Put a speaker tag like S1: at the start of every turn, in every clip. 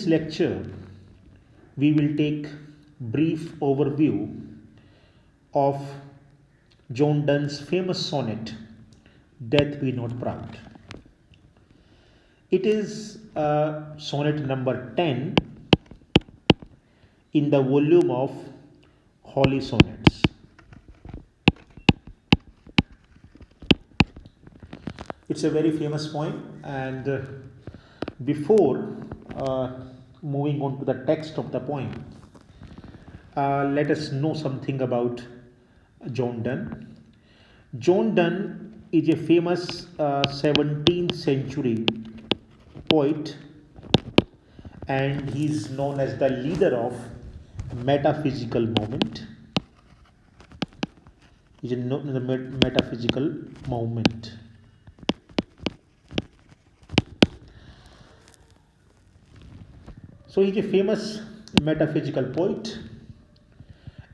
S1: this lecture, we will take brief overview of John Donne's famous sonnet, Death Be Not Proud. It is sonnet number 10 in the volume of Holy Sonnets. It's a very famous poem, and before moving on to the text of the poem, let us know something about John Donne. John Donne is a famous 17th century poet, and he is known as the leader of metaphysical movement. He is known as the metaphysical movement. So he is a famous metaphysical poet,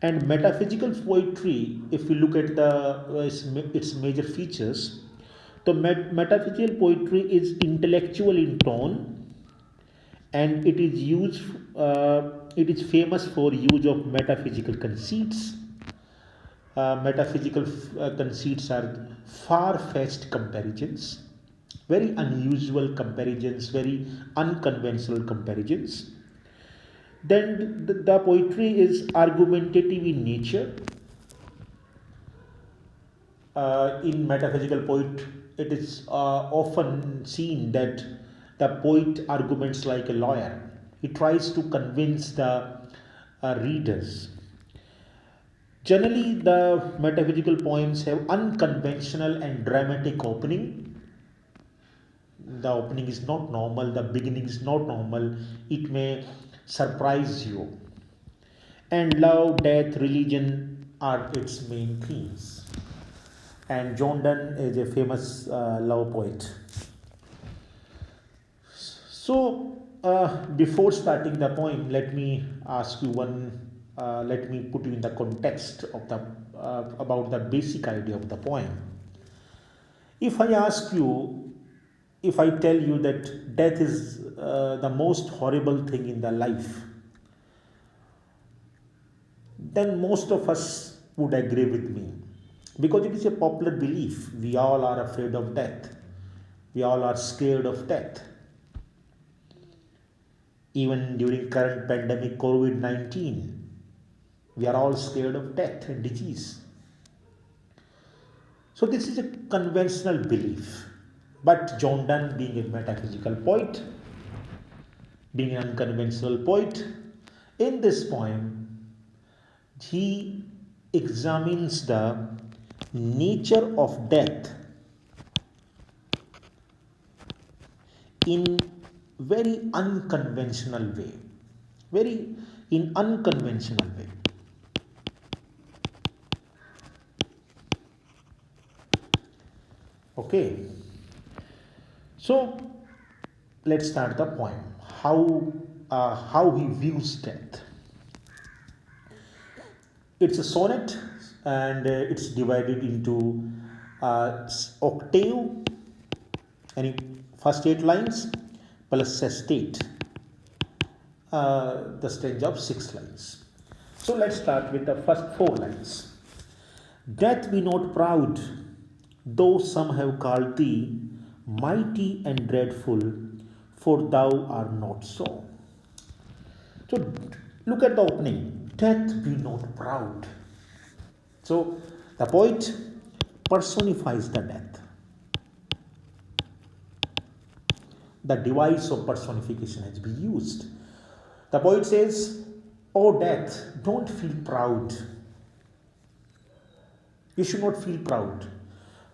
S1: and metaphysical poetry, if we look at its major features, the metaphysical poetry is intellectual in tone, and it is famous for use of metaphysical conceits. Metaphysical conceits are far-fetched comparisons, very unusual comparisons, very unconventional comparisons. Then the poetry is argumentative in nature. In metaphysical poet, it is often seen that the poet arguments like a lawyer. He tries to convince the readers. Generally, the metaphysical poems have unconventional and dramatic opening. The opening is not normal, the beginning is not normal, it may surprise you. And love, death, religion are its main themes. And John Donne is a famous love poet. So, before starting the poem, let me ask you let me put you in the context of about the basic idea of the poem. If I tell you that death is the most horrible thing in the life, then most of us would agree with me, because it is a popular belief. We all are afraid of death. We all are scared of death. Even during current pandemic COVID-19, we are all scared of death and disease. So this is a conventional belief. But John Donne, being a metaphysical poet, being an unconventional poet, in this poem, he examines the nature of death in very unconventional way. Okay. So let's start the poem. How he views death. It's a sonnet, and it's divided into octave, and first 8 lines plus sestet, the stanza of 6 lines. So let's start with the first 4 lines. Death be not proud, though some have called thee mighty and dreadful, for thou art not so. So look at the opening. Death be not proud. So the poet personifies the death. The device of personification has been used. The poet says, "Oh death, don't feel proud. You should not feel proud.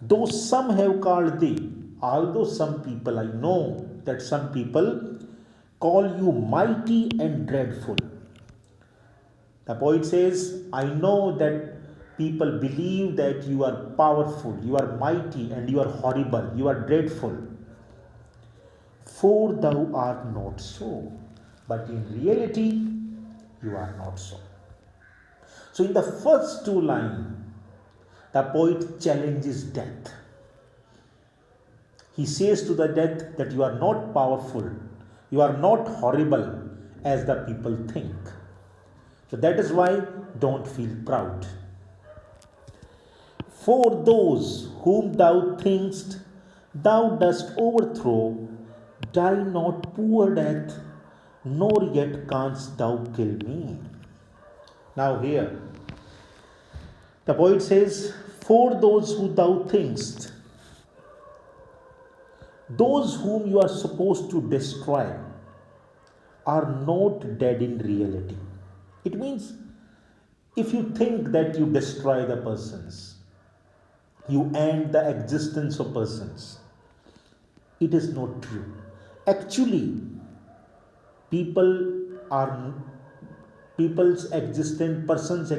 S1: Though some have called thee," although some people, I know that some people call you mighty and dreadful. The poet says, I know that people believe that you are powerful, you are mighty, and you are horrible, you are dreadful. For thou art not so. But in reality, you are not so. So in the first 2 lines, the poet challenges death. He says to the death that you are not powerful, you are not horrible, as the people think. So that is why don't feel proud. For those whom thou thinkst thou dost overthrow, die not poor death, nor yet canst thou kill me. Now here, the poet says, for those who thou thinkst, those whom you are supposed to destroy are not dead in reality. It means if you think that you destroy the persons, you end the existence of persons, it is not true. Actually, people are people's existence, persons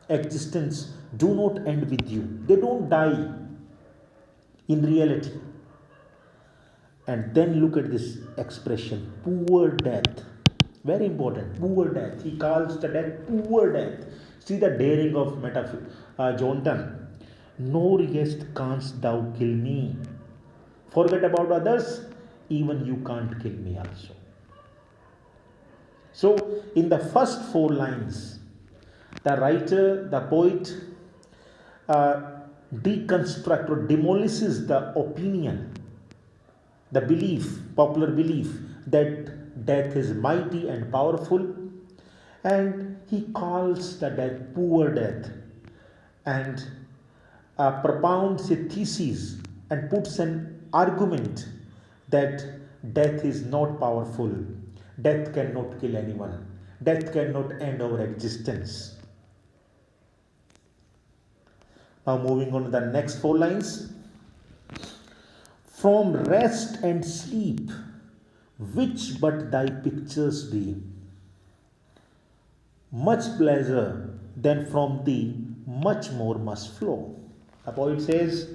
S1: existence do not end with you. They don't die in reality. And then look at this expression, poor death. Very important, poor death. He calls the death poor death. See the daring of John Donne. Nor yet canst thou kill me. Forget about others, even you can't kill me also. So, in the first four lines, the writer, the poet, deconstructs or demolishes the opinion, the belief, popular belief, that death is mighty and powerful, and he calls the death poor death, and propounds a thesis and puts an argument that death is not powerful, death cannot kill anyone, death cannot end our existence. Now moving on to the next four lines. From rest and sleep, which but thy pictures be, much pleasure than from thee much more must flow. The poet says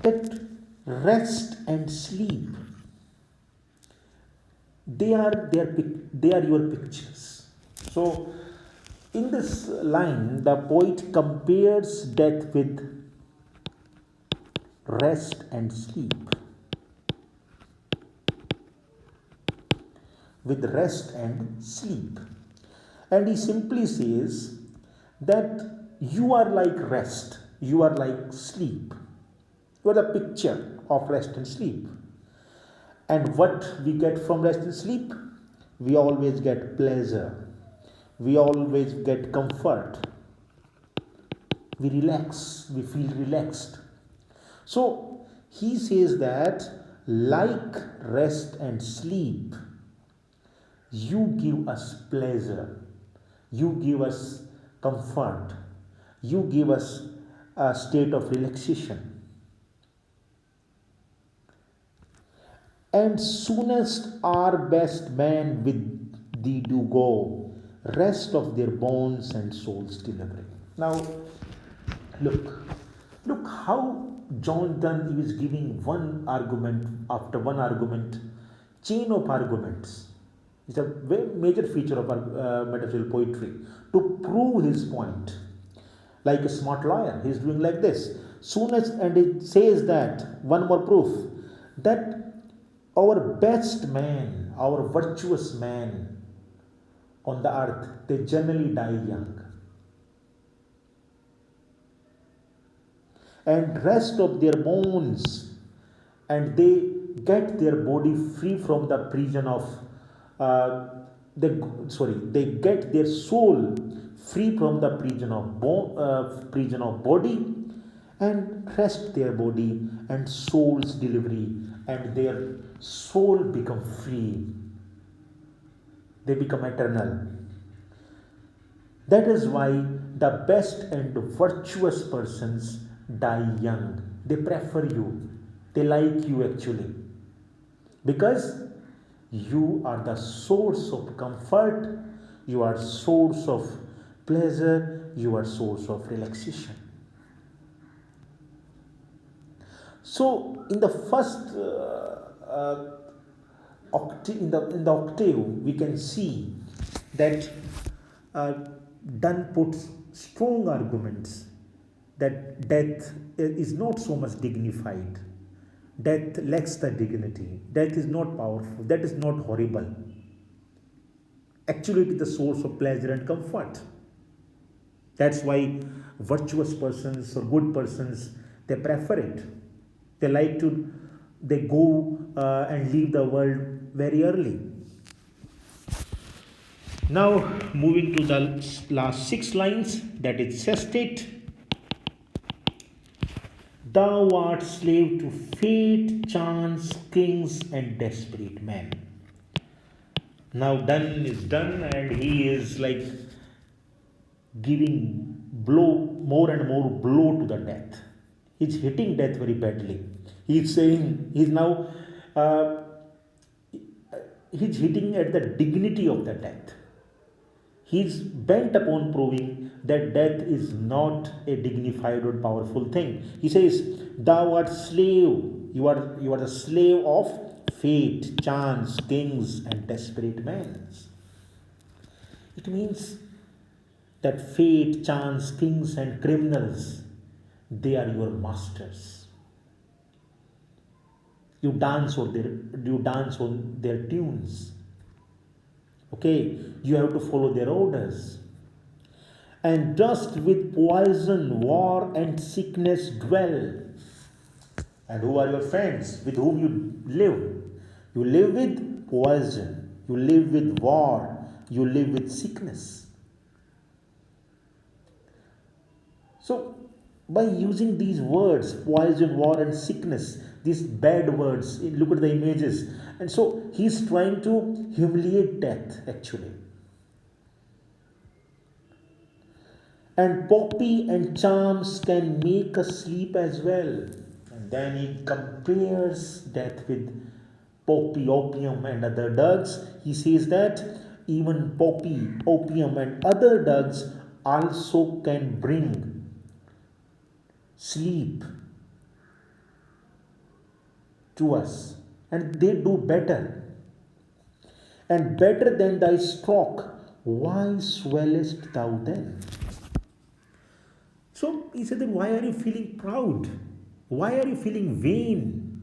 S1: that rest and sleep, they are your pictures. So in this line, the poet compares death with rest and sleep. With rest and sleep. And he simply says that you are like rest, you are like sleep. You are the picture of rest and sleep. And what we get from rest and sleep? We always get pleasure. We always get comfort. We relax, we feel relaxed. So he says that like rest and sleep, you give us pleasure, you give us comfort, you give us a state of relaxation. And soonest our best men with thee do go, rest of their bones and souls delivering. Now, look how John Donne is giving one argument after one argument, chain of arguments. It's a very major feature of our metaphysical poetry to prove his point. Like a smart lawyer, he's doing like this. And it says that, one more proof, that our best man, our virtuous man on the earth, they generally die young. And rest of their bones, and they get their body free from the prison of they get their soul free from the prison of body, and rest their body and soul's delivery, and their soul become free. They become eternal. That is why the best and virtuous persons die young. They prefer you. They like you actually. Because you are the source of comfort, you are source of pleasure, you are source of relaxation. So in the first in the octave, we can see that Donne puts strong arguments that death is not so much dignified. Death lacks the dignity. Death is not powerful. That is not horrible. Actually, it is the source of pleasure and comfort. That's why virtuous persons or good persons, they prefer it. They like to, they go and leave the world very early. Now, moving to the last 6 lines, that is sestate. Thou art slave to fate, chance, kings, and desperate men. Now, Donne is done, and he is like giving more and more blow to the death. He's hitting death very badly. He's saying uh, he's hitting at the dignity of the death. He's bent upon proving that death is not a dignified or powerful thing. He says, "Thou art slave. You are the slave of fate, chance, kings, and desperate men." It means that fate, chance, kings, and criminals, they are your masters. You dance on their tunes. Okay, you have to follow their orders. And dust with poison, war, and sickness dwell. And who are your friends with whom you live? You live with poison, you live with war, you live with sickness. So, by using these words, poison, war, and sickness, these bad words, look at the images. And so, he's trying to humiliate death actually. And poppy and charms can make us sleep as well. And then he compares death with poppy, opium, and other drugs. He says that even poppy, opium, and other drugs also can bring sleep to us, and they do better. And better than thy stroke, why swellest thou then? So he said, then why are you feeling proud? Why are you feeling vain?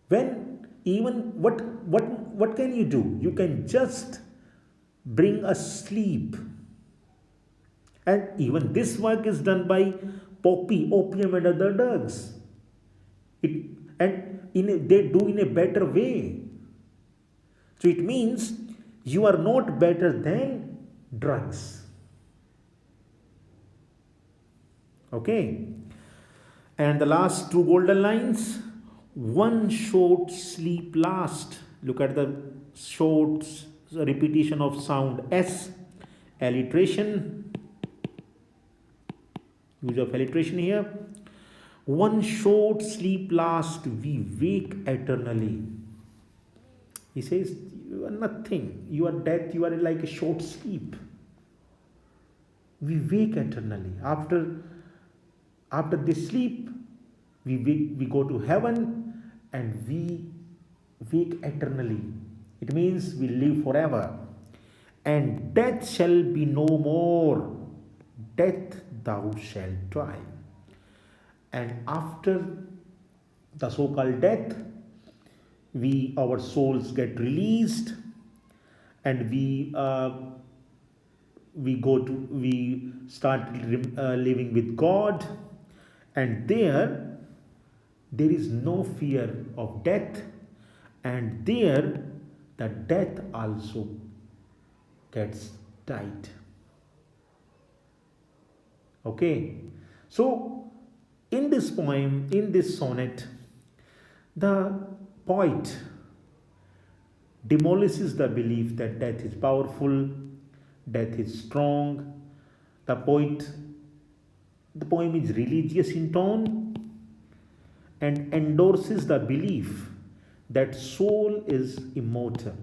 S1: When even what can you do? You can just bring us sleep. And even this work is done by poppy, opium, and other drugs. They do in a better way. So it means you are not better than drugs. Okay. And the last 2 golden lines. One short sleep last. Look at the short repetition of sound S. Alliteration. Use of alliteration here. One short sleep last, we wake eternally. He says, you are nothing. You are death. You are like a short sleep. We wake eternally. After this sleep, we go to heaven and we wake eternally. It means we live forever. And death shall be no more. Death thou shalt try. And after the so-called death, our souls get released, and we start living with God, and there is no fear of death, and there the death also gets died. Okay, so in this poem, in this sonnet, the poet demolishes the belief that death is powerful, death is strong. The poem is religious in tone and endorses the belief that soul is immortal.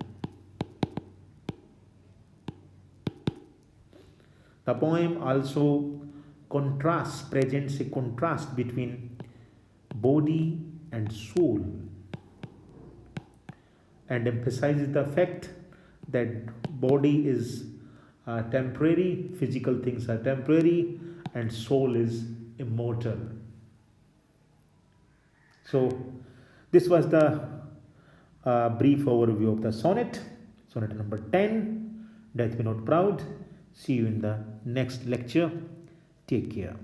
S1: The poem also presents a contrast between body and soul, and emphasizes the fact that body is temporary, physical things are temporary, and soul is immortal. So this was the brief overview of the sonnet. Sonnet number 10, Death Be Not Proud. See you in the next lecture. Take care.